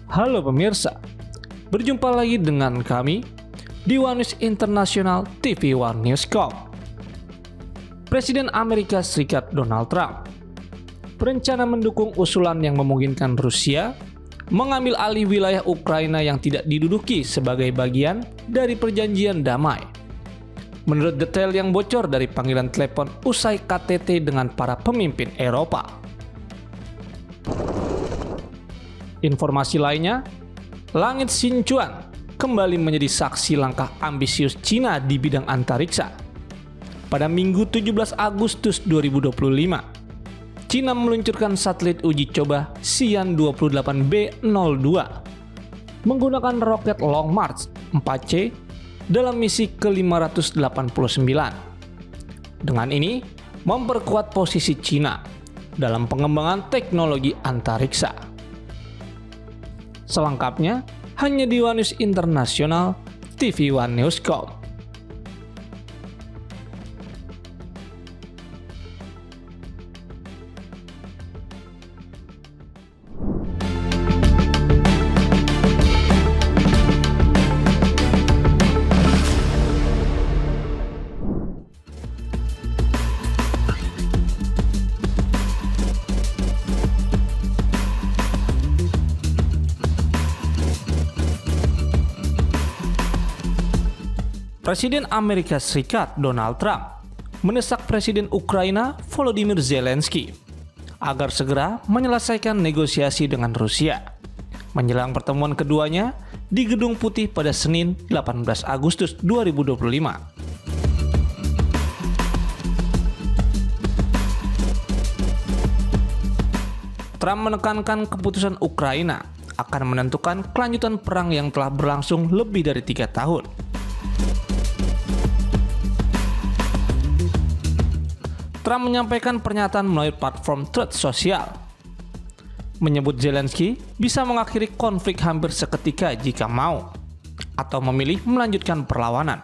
Halo pemirsa, berjumpa lagi dengan kami di One News International TV One News Com. Presiden Amerika Serikat Donald Trump berencana mendukung usulan yang memungkinkan Rusia mengambil alih wilayah Ukraina yang tidak diduduki sebagai bagian dari perjanjian damai. Menurut detail yang bocor dari panggilan telepon usai KTT dengan para pemimpin Eropa. Informasi lainnya, langit Xinjiang kembali menjadi saksi langkah ambisius Cina di bidang antariksa. Pada Minggu 17 Agustus 2025, Cina meluncurkan satelit uji coba Xi'an-28B02 menggunakan roket Long March 4C dalam misi ke-589. Dengan ini, memperkuat posisi Cina dalam pengembangan teknologi antariksa. Selengkapnya, hanya di One News International TV One News Com. Presiden Amerika Serikat Donald Trump mendesak Presiden Ukraina Volodymyr Zelensky agar segera menyelesaikan negosiasi dengan Rusia menjelang pertemuan keduanya di Gedung Putih pada Senin 18 Agustus 2025. Trump menekankan keputusan Ukraina akan menentukan kelanjutan perang yang telah berlangsung lebih dari 3 tahun. Trump menyampaikan pernyataan melalui platform Truth Social, menyebut Zelensky bisa mengakhiri konflik hampir seketika jika mau, atau memilih melanjutkan perlawanan.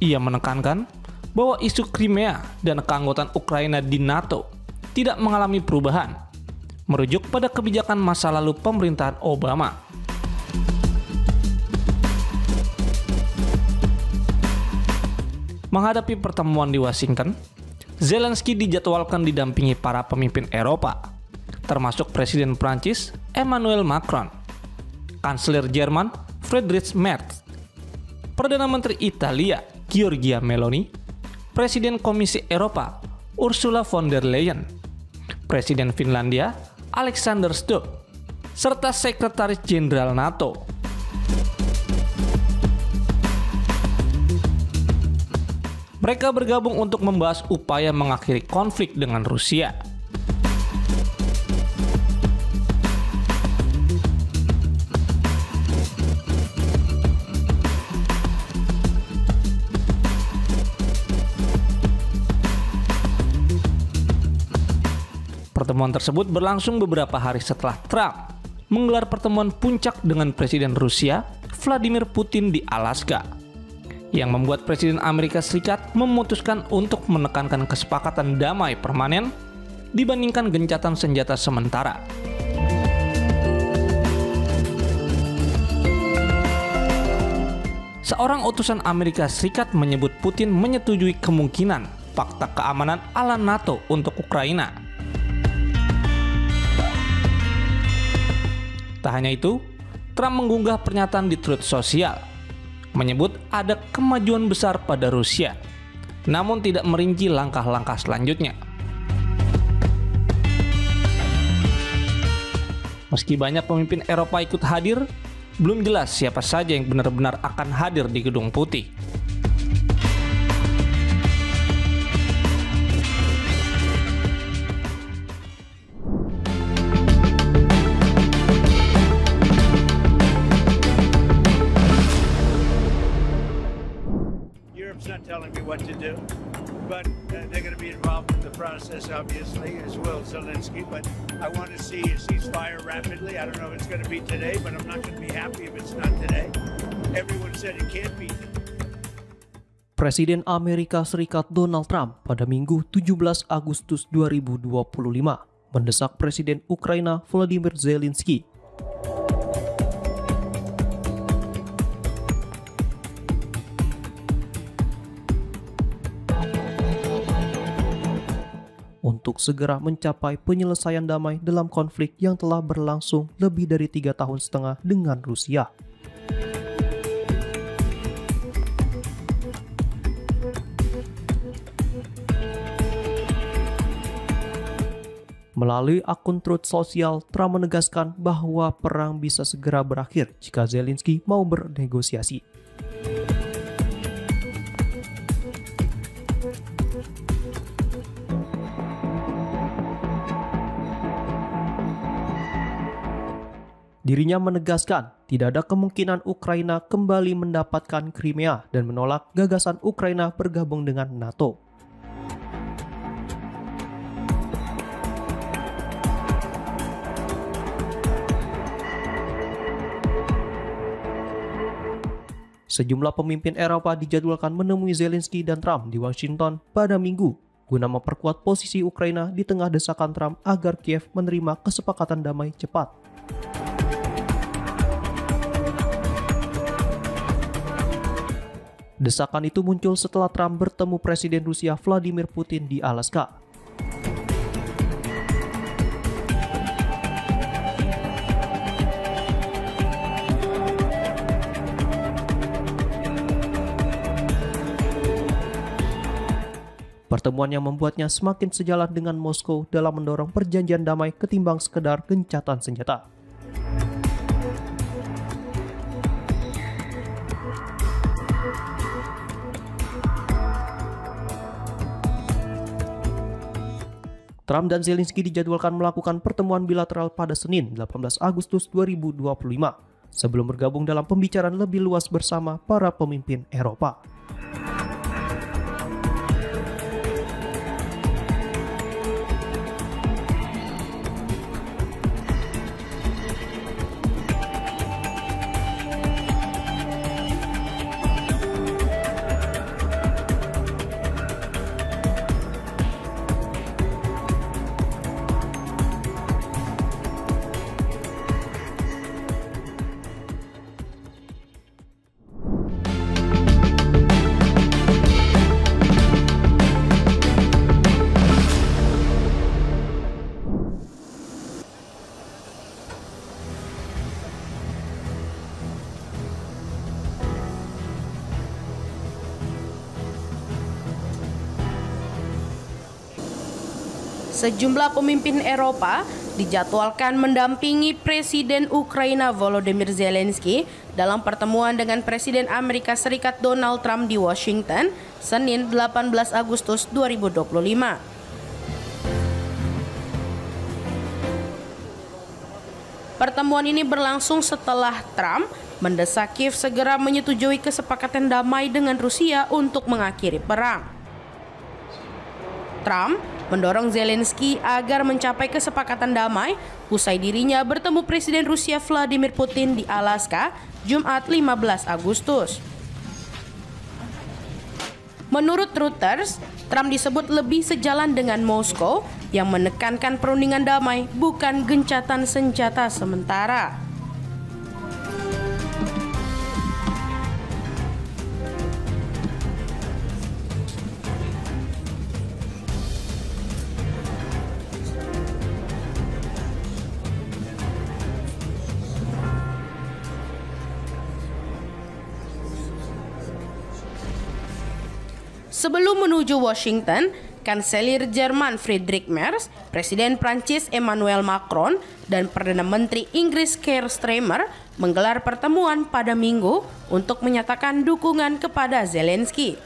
Ia menekankan bahwa isu Crimea dan keanggotaan Ukraina di NATO tidak mengalami perubahan, merujuk pada kebijakan masa lalu pemerintahan Obama. Menghadapi pertemuan di Washington, Zelensky dijadwalkan didampingi para pemimpin Eropa, termasuk Presiden Prancis Emmanuel Macron, Kanselir Jerman Friedrich Merz, Perdana Menteri Italia Giorgia Meloni, Presiden Komisi Eropa Ursula von der Leyen, Presiden Finlandia Alexander Stubb, serta Sekretaris Jenderal NATO. Mereka bergabung untuk membahas upaya mengakhiri konflik dengan Rusia. Pertemuan tersebut berlangsung beberapa hari setelah Trump menggelar pertemuan puncak dengan Presiden Rusia Vladimir Putin di Alaska, yang membuat Presiden Amerika Serikat memutuskan untuk menekankan kesepakatan damai permanen dibandingkan gencatan senjata sementara. Seorang utusan Amerika Serikat menyebut Putin menyetujui kemungkinan fakta keamanan ala NATO untuk Ukraina. Tak hanya itu, Trump mengunggah pernyataan di Truth Social, menyebut ada kemajuan besar pada Rusia, namun tidak merinci langkah-langkah selanjutnya. Meski banyak pemimpin Eropa ikut hadir, belum jelas siapa saja yang benar-benar akan hadir di Gedung Putih. Not telling me what to do, but they're going to be involved in the process, obviously, as well as Zelensky. But I want to see a ceasefire rapidly. I don't know if it's going to be today, but I'm not going to be happy if it's not today. Everyone said it can't be. Presiden Amerika Serikat Donald Trump pada Minggu 17 Agustus 2025 mendesak Presiden Ukraina Volodymyr Zelensky untuk segera mencapai penyelesaian damai dalam konflik yang telah berlangsung lebih dari 3,5 tahun dengan Rusia. Melalui akun Truth Social, Trump menegaskan bahwa perang bisa segera berakhir jika Zelensky mau bernegosiasi. Dirinya menegaskan tidak ada kemungkinan Ukraina kembali mendapatkan Crimea dan menolak gagasan Ukraina bergabung dengan NATO. Sejumlah pemimpin Eropa dijadwalkan menemui Zelensky dan Trump di Washington pada Minggu guna memperkuat posisi Ukraina di tengah desakan Trump agar Kiev menerima kesepakatan damai cepat. Desakan itu muncul setelah Trump bertemu Presiden Rusia Vladimir Putin di Alaska. Pertemuan yang membuatnya semakin sejalan dengan Moskow dalam mendorong perjanjian damai ketimbang sekedar gencatan senjata. Trump dan Zelensky dijadwalkan melakukan pertemuan bilateral pada Senin 18 Agustus 2025 sebelum bergabung dalam pembicaraan lebih luas bersama para pemimpin Eropa. Sejumlah pemimpin Eropa dijadwalkan mendampingi Presiden Ukraina Volodymyr Zelensky dalam pertemuan dengan Presiden Amerika Serikat Donald Trump di Washington, Senin 18 Agustus 2025. Pertemuan ini berlangsung setelah Trump mendesak Kiev segera menyetujui kesepakatan damai dengan Rusia untuk mengakhiri perang. Trump mendorong Zelensky agar mencapai kesepakatan damai usai dirinya bertemu Presiden Rusia Vladimir Putin di Alaska, Jumat 15 Agustus. Menurut Reuters, Trump disebut lebih sejalan dengan Moskow yang menekankan perundingan damai bukan gencatan senjata sementara. Sebelum menuju Washington, Kanselir Jerman Friedrich Merz, Presiden Prancis Emmanuel Macron, dan Perdana Menteri Inggris Keir Starmer menggelar pertemuan pada Minggu untuk menyatakan dukungan kepada Zelensky.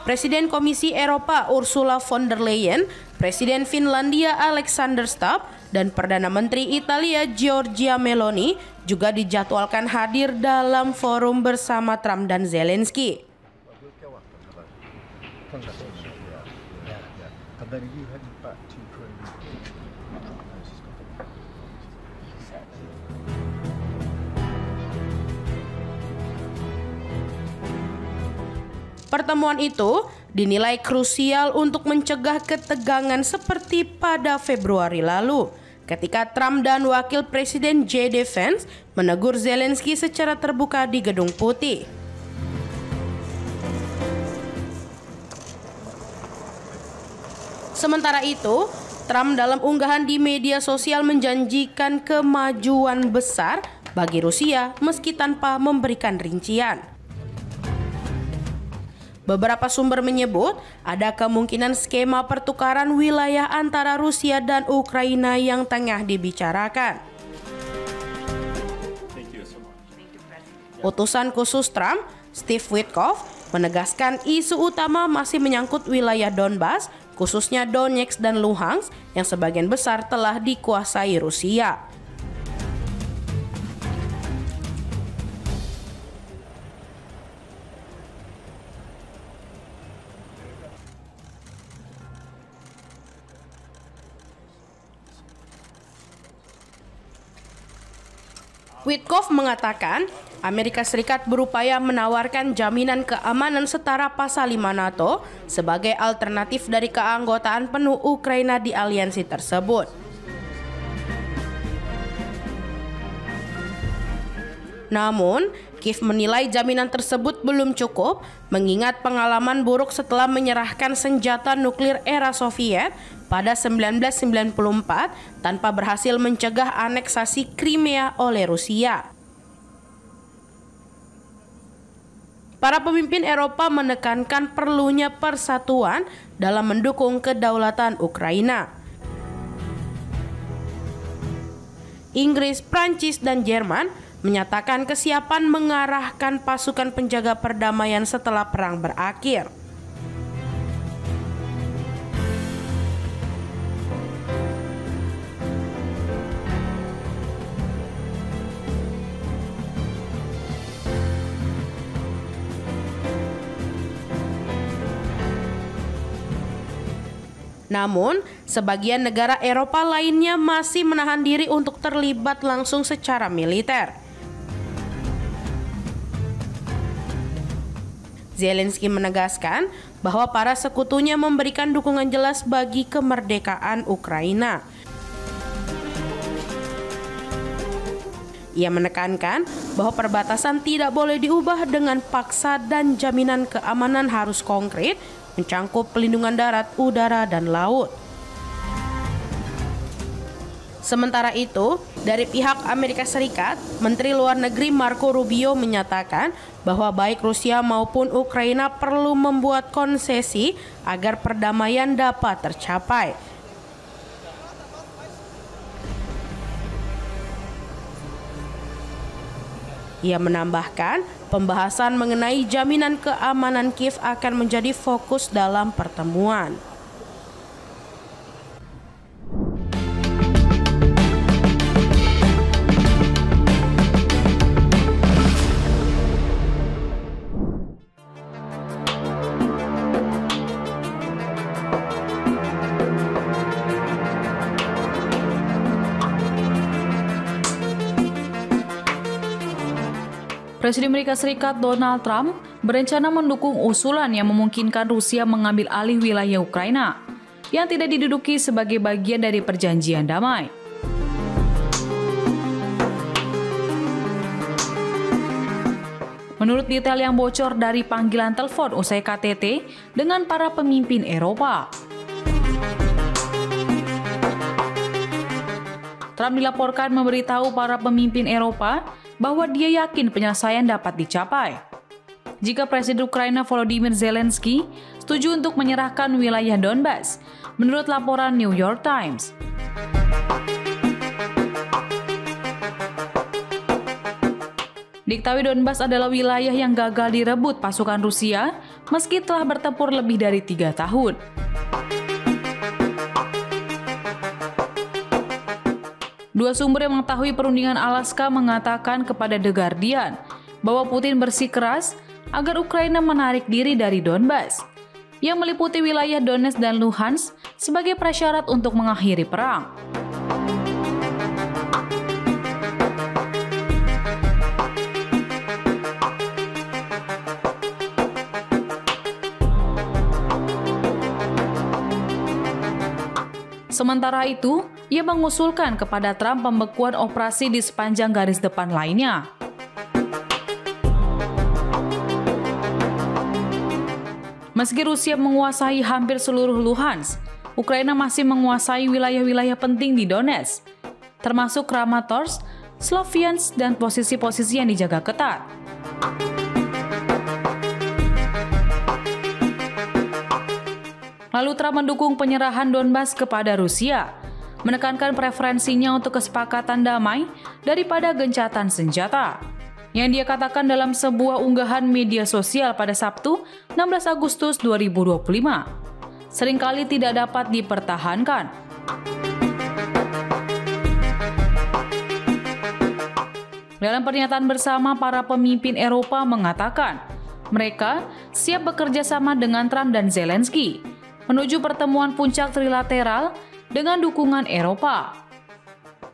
Presiden Komisi Eropa Ursula von der Leyen, Presiden Finlandia Alexander Stubb, dan Perdana Menteri Italia Giorgia Meloni juga dijadwalkan hadir dalam forum bersama Trump dan Zelensky. Pertemuan itu dinilai krusial untuk mencegah ketegangan seperti pada Februari lalu, ketika Trump dan Wakil Presiden J.D. Vance menegur Zelensky secara terbuka di Gedung Putih. Sementara itu, Trump dalam unggahan di media sosial menjanjikan kemajuan besar bagi Rusia meski tanpa memberikan rincian. Beberapa sumber menyebut ada kemungkinan skema pertukaran wilayah antara Rusia dan Ukraina yang tengah dibicarakan. Utusan khusus Trump, Steve Witkoff, menegaskan isu utama masih menyangkut wilayah Donbas, khususnya Donetsk dan Luhansk yang sebagian besar telah dikuasai Rusia. Witkoff mengatakan, Amerika Serikat berupaya menawarkan jaminan keamanan setara pasal 5 NATO sebagai alternatif dari keanggotaan penuh Ukraina di aliansi tersebut. Namun, Kiev menilai jaminan tersebut belum cukup, mengingat pengalaman buruk setelah menyerahkan senjata nuklir era Soviet pada 1994 tanpa berhasil mencegah aneksasi Crimea oleh Rusia. Para pemimpin Eropa menekankan perlunya persatuan dalam mendukung kedaulatan Ukraina. Inggris, Prancis, dan Jerman menyatakan kesiapan mengarahkan pasukan penjaga perdamaian setelah perang berakhir. Namun, sebagian negara Eropa lainnya masih menahan diri untuk terlibat langsung secara militer. Zelensky menegaskan bahwa para sekutunya memberikan dukungan jelas bagi kemerdekaan Ukraina. Ia menekankan bahwa perbatasan tidak boleh diubah dengan paksa dan jaminan keamanan harus konkret, mencangkup pelindungan darat, udara, dan laut. Sementara itu, dari pihak Amerika Serikat, Menteri Luar Negeri Marco Rubio menyatakan bahwa baik Rusia maupun Ukraina perlu membuat konsesi agar perdamaian dapat tercapai. Ia menambahkan, pembahasan mengenai jaminan keamanan Kiev akan menjadi fokus dalam pertemuan. Presiden Amerika Serikat Donald Trump berencana mendukung usulan yang memungkinkan Rusia mengambil alih wilayah Ukraina yang tidak diduduki sebagai bagian dari perjanjian damai. Menurut detail yang bocor dari panggilan telepon usai KTT dengan para pemimpin Eropa, Trump dilaporkan memberitahu para pemimpin Eropa bahwa dia yakin penyelesaian dapat dicapai jika Presiden Ukraina Volodymyr Zelensky setuju untuk menyerahkan wilayah Donbas, menurut laporan New York Times. Diketahui Donbas adalah wilayah yang gagal direbut pasukan Rusia meski telah bertempur lebih dari 3 tahun. Dua sumber yang mengetahui perundingan Alaska mengatakan kepada The Guardian bahwa Putin bersikeras agar Ukraina menarik diri dari Donbas, yang meliputi wilayah Donetsk dan Luhansk sebagai prasyarat untuk mengakhiri perang. Sementara itu, ia mengusulkan kepada Trump pembekuan operasi di sepanjang garis depan lainnya. Meski Rusia menguasai hampir seluruh Luhansk, Ukraina masih menguasai wilayah-wilayah penting di Donetsk, termasuk Kramatorsk, Sloviansk, dan posisi-posisi yang dijaga ketat. Lalu Trump mendukung penyerahan Donbas kepada Rusia, menekankan preferensinya untuk kesepakatan damai daripada gencatan senjata, yang dia katakan dalam sebuah unggahan media sosial pada Sabtu, 16 Agustus 2025, seringkali tidak dapat dipertahankan. Dalam pernyataan bersama, para pemimpin Eropa mengatakan mereka siap bekerja sama dengan Trump dan Zelensky menuju pertemuan puncak trilateral dengan dukungan Eropa.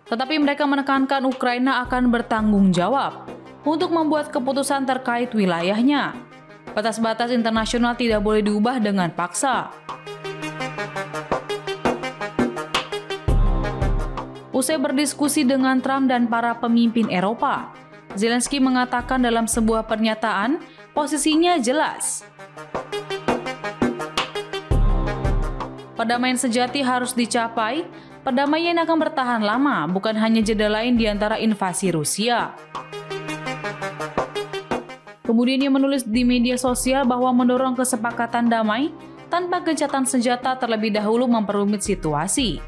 Tetapi mereka menekankan Ukraina akan bertanggung jawab untuk membuat keputusan terkait wilayahnya. Batas-batas internasional tidak boleh diubah dengan paksa. Usai berdiskusi dengan Trump dan para pemimpin Eropa, Zelensky mengatakan dalam sebuah pernyataan, posisinya jelas. Perdamaian sejati harus dicapai, perdamaian akan bertahan lama, bukan hanya jeda lain di antara invasi Rusia. Kemudian ia menulis di media sosial bahwa mendorong kesepakatan damai tanpa gencatan senjata terlebih dahulu memperumit situasi.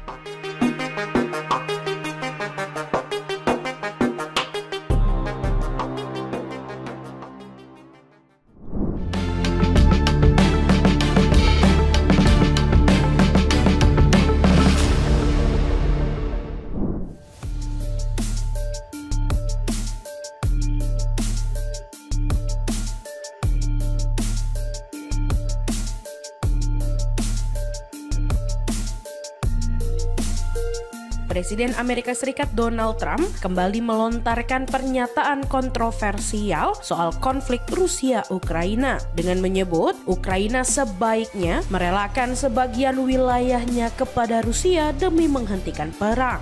Presiden Amerika Serikat Donald Trump kembali melontarkan pernyataan kontroversial soal konflik Rusia-Ukraina dengan menyebut Ukraina sebaiknya merelakan sebagian wilayahnya kepada Rusia demi menghentikan perang.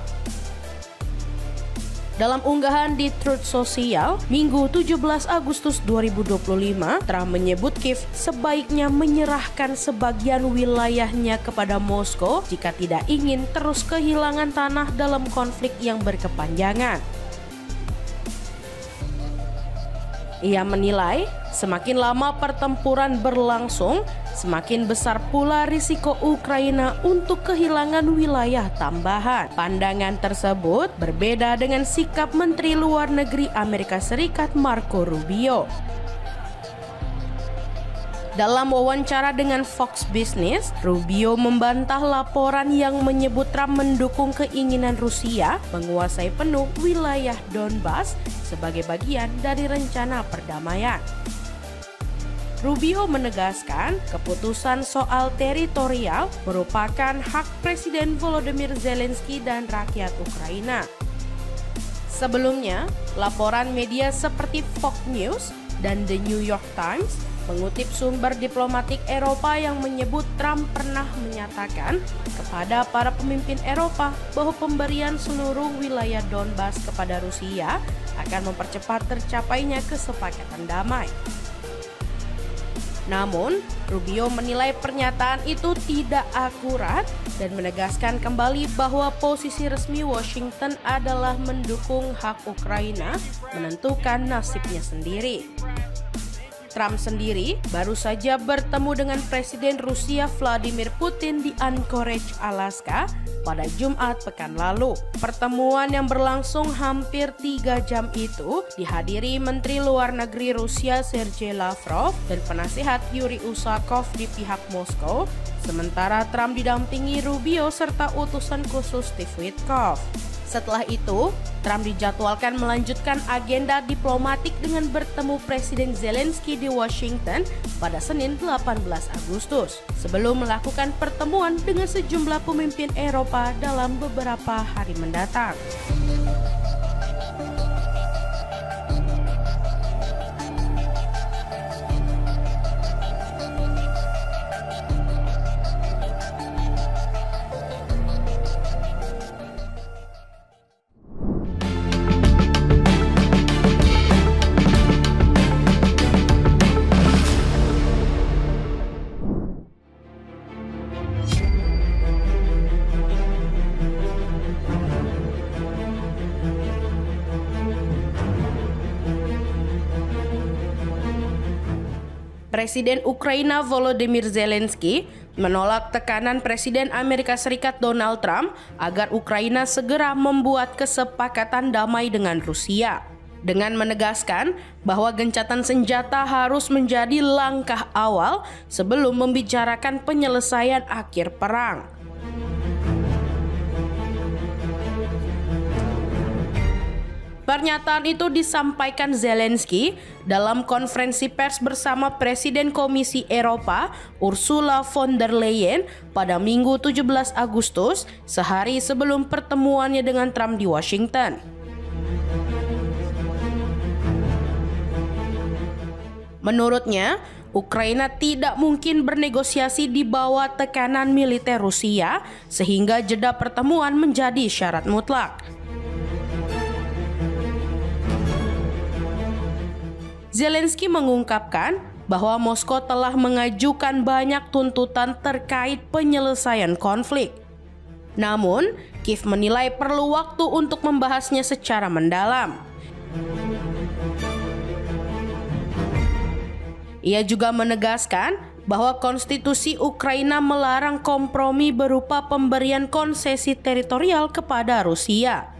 Dalam unggahan di Truth Social, Minggu 17 Agustus 2025, Trump menyebut Kiev sebaiknya menyerahkan sebagian wilayahnya kepada Moskow jika tidak ingin terus kehilangan tanah dalam konflik yang berkepanjangan. Ia menilai, semakin lama pertempuran berlangsung, semakin besar pula risiko Ukraina untuk kehilangan wilayah tambahan. Pandangan tersebut berbeda dengan sikap Menteri Luar Negeri Amerika Serikat Marco Rubio. Dalam wawancara dengan Fox Business, Rubio membantah laporan yang menyebut Trump mendukung keinginan Rusia menguasai penuh wilayah Donbas sebagai bagian dari rencana perdamaian. Rubio menegaskan keputusan soal teritorial merupakan hak Presiden Volodymyr Zelensky dan rakyat Ukraina. Sebelumnya, laporan media seperti Fox News dan The New York Times mengutip sumber diplomatik Eropa yang menyebut Trump pernah menyatakan kepada para pemimpin Eropa bahwa pemberian seluruh wilayah Donbas kepada Rusia akan mempercepat tercapainya kesepakatan damai. Namun, Rubio menilai pernyataan itu tidak akurat dan menegaskan kembali bahwa posisi resmi Washington adalah mendukung hak Ukraina menentukan nasibnya sendiri. Trump sendiri baru saja bertemu dengan Presiden Rusia Vladimir Putin di Anchorage, Alaska pada Jumat pekan lalu. Pertemuan yang berlangsung hampir 3 jam itu dihadiri Menteri Luar Negeri Rusia Sergei Lavrov dan penasihat Yuri Usakov di pihak Moskow, sementara Trump didampingi Rubio serta utusan khusus Steve Witkoff. Setelah itu, Trump dijadwalkan melanjutkan agenda diplomatik dengan bertemu Presiden Zelensky di Washington pada Senin 18 Agustus, sebelum melakukan pertemuan dengan sejumlah pemimpin Eropa dalam beberapa hari mendatang. Presiden Ukraina Volodymyr Zelensky menolak tekanan Presiden Amerika Serikat Donald Trump agar Ukraina segera membuat kesepakatan damai dengan Rusia, dengan menegaskan bahwa gencatan senjata harus menjadi langkah awal sebelum membicarakan penyelesaian akhir perang. Pernyataan itu disampaikan Zelensky dalam konferensi pers bersama Presiden Komisi Eropa Ursula von der Leyen pada Minggu 17 Agustus, sehari sebelum pertemuannya dengan Trump di Washington. Menurutnya, Ukraina tidak mungkin bernegosiasi di bawah tekanan militer Rusia, sehingga jeda pertemuan menjadi syarat mutlak. Zelensky mengungkapkan bahwa Moskow telah mengajukan banyak tuntutan terkait penyelesaian konflik. Namun, Kiev menilai perlu waktu untuk membahasnya secara mendalam. Ia juga menegaskan bahwa konstitusi Ukraina melarang kompromi berupa pemberian konsesi teritorial kepada Rusia.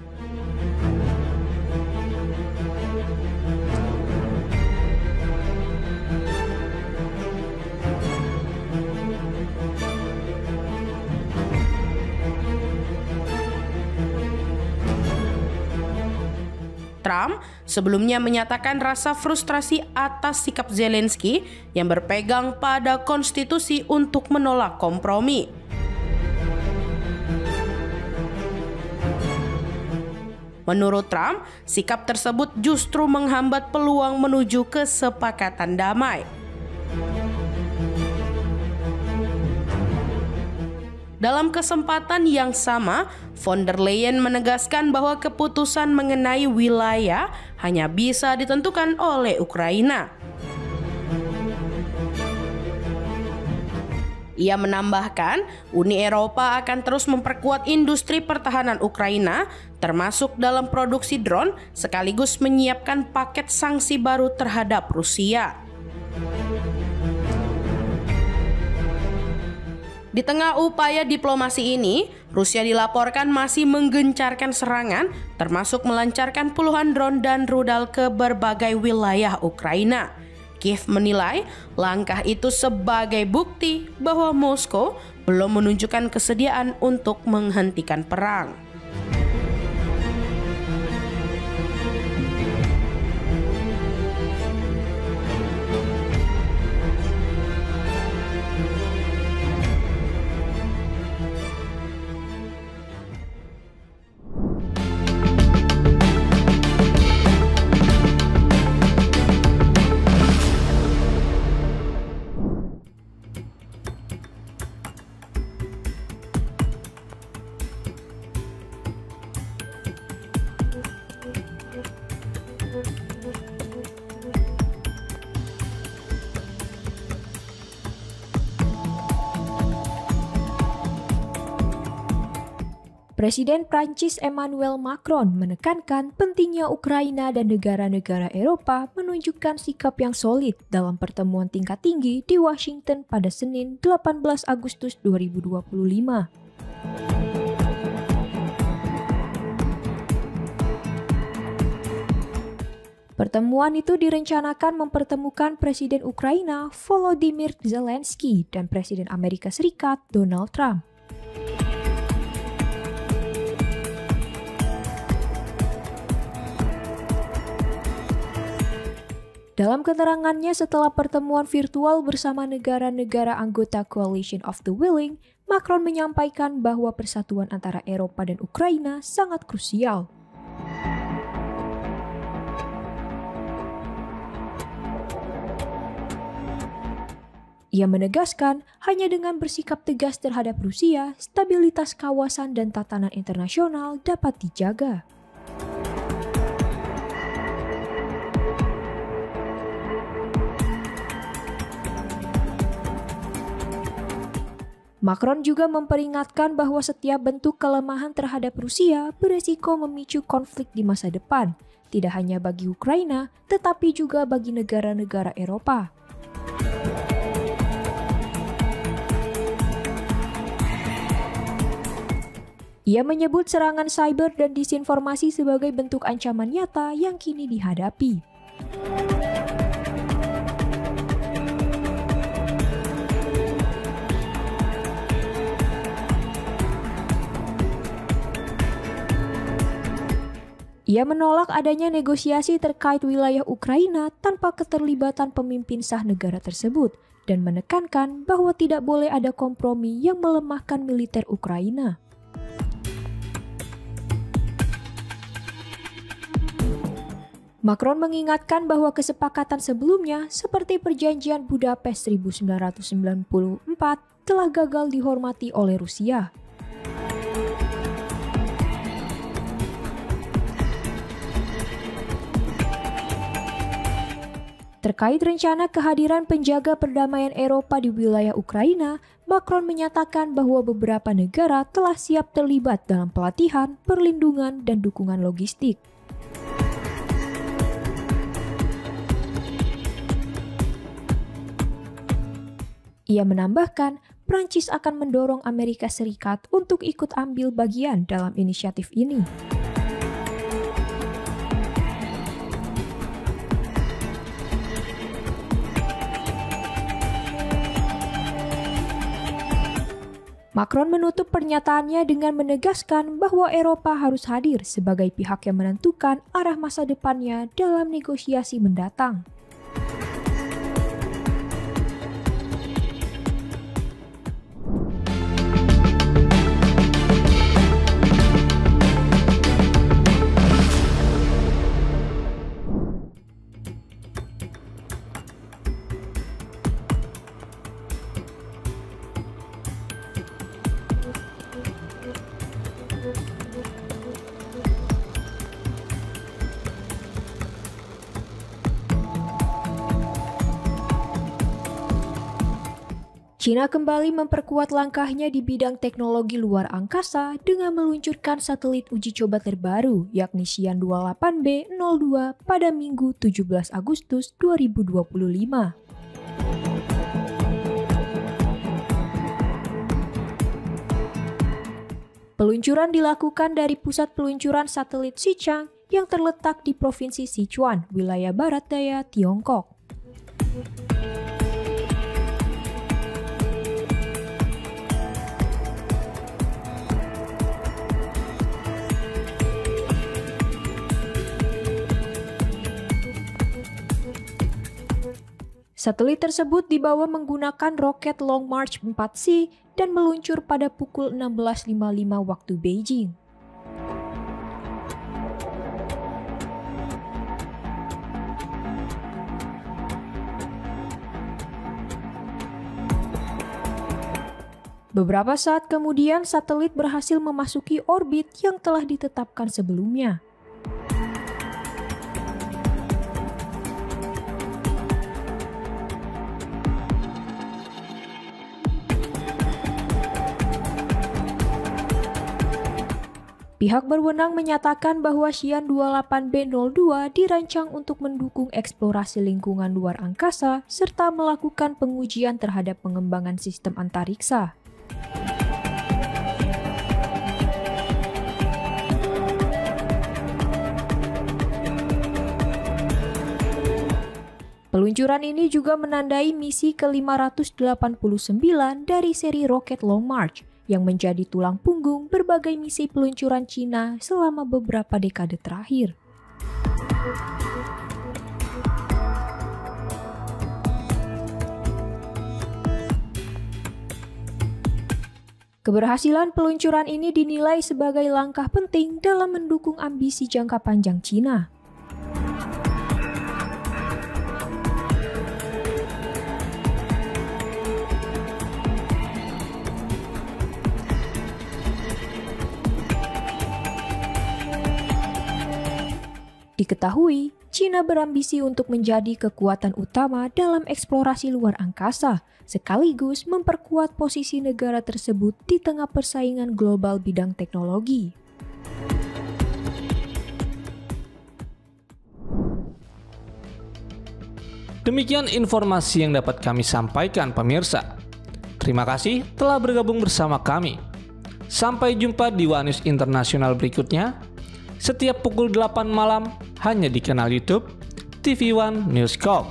Trump sebelumnya menyatakan rasa frustrasi atas sikap Zelensky yang berpegang pada konstitusi untuk menolak kompromi. Menurut Trump, sikap tersebut justru menghambat peluang menuju kesepakatan damai. Dalam kesempatan yang sama, von der Leyen menegaskan bahwa keputusan mengenai wilayah hanya bisa ditentukan oleh Ukraina. Ia menambahkan, Uni Eropa akan terus memperkuat industri pertahanan Ukraina, termasuk dalam produksi drone, sekaligus menyiapkan paket sanksi baru terhadap Rusia. Di tengah upaya diplomasi ini, Rusia dilaporkan masih menggencarkan serangan, termasuk melancarkan puluhan drone dan rudal ke berbagai wilayah Ukraina. Kiev menilai langkah itu sebagai bukti bahwa Moskow belum menunjukkan kesediaan untuk menghentikan perang. Presiden Prancis Emmanuel Macron menekankan pentingnya Ukraina dan negara-negara Eropa menunjukkan sikap yang solid dalam pertemuan tingkat tinggi di Washington pada Senin 18 Agustus 2025. Pertemuan itu direncanakan mempertemukan Presiden Ukraina Volodymyr Zelensky dan Presiden Amerika Serikat Donald Trump. Dalam keterangannya setelah pertemuan virtual bersama negara-negara anggota Coalition of the Willing, Macron menyampaikan bahwa persatuan antara Eropa dan Ukraina sangat krusial. Ia menegaskan, hanya dengan bersikap tegas terhadap Rusia, stabilitas kawasan dan tatanan internasional dapat dijaga. Macron juga memperingatkan bahwa setiap bentuk kelemahan terhadap Rusia beresiko memicu konflik di masa depan, tidak hanya bagi Ukraina, tetapi juga bagi negara-negara Eropa. Ia menyebut serangan cyber dan disinformasi sebagai bentuk ancaman nyata yang kini dihadapi. Ia menolak adanya negosiasi terkait wilayah Ukraina tanpa keterlibatan pemimpin sah negara tersebut dan menekankan bahwa tidak boleh ada kompromi yang melemahkan militer Ukraina. Macron mengingatkan bahwa kesepakatan sebelumnya seperti Perjanjian Budapest 1994 telah gagal dihormati oleh Rusia. Terkait rencana kehadiran penjaga perdamaian Eropa di wilayah Ukraina, Macron menyatakan bahwa beberapa negara telah siap terlibat dalam pelatihan, perlindungan, dan dukungan logistik. Ia menambahkan, Prancis akan mendorong Amerika Serikat untuk ikut ambil bagian dalam inisiatif ini. Macron menutup pernyataannya dengan menegaskan bahwa Eropa harus hadir sebagai pihak yang menentukan arah masa depannya dalam negosiasi mendatang. China kembali memperkuat langkahnya di bidang teknologi luar angkasa dengan meluncurkan satelit uji coba terbaru yakni Xi'an 28B02 pada Minggu 17 Agustus 2025. Peluncuran dilakukan dari pusat peluncuran satelit Xichang yang terletak di Provinsi Sichuan, wilayah barat daya Tiongkok. Satelit tersebut dibawa menggunakan roket Long March 4C dan meluncur pada pukul 16.55 waktu Beijing. Beberapa saat kemudian, satelit berhasil memasuki orbit yang telah ditetapkan sebelumnya. Pihak berwenang menyatakan bahwa Xi'an 28B02 dirancang untuk mendukung eksplorasi lingkungan luar angkasa serta melakukan pengujian terhadap pengembangan sistem antariksa. Peluncuran ini juga menandai misi ke-589 dari seri roket Long March, yang menjadi tulang punggung berbagai misi peluncuran Cina selama beberapa dekade terakhir. Keberhasilan peluncuran ini dinilai sebagai langkah penting dalam mendukung ambisi jangka panjang Cina. Diketahui, China berambisi untuk menjadi kekuatan utama dalam eksplorasi luar angkasa, sekaligus memperkuat posisi negara tersebut di tengah persaingan global bidang teknologi. Demikian informasi yang dapat kami sampaikan pemirsa. Terima kasih telah bergabung bersama kami. Sampai jumpa di One News Internasional berikutnya, setiap pukul 8 malam hanya di kanal YouTube TV One News Corp.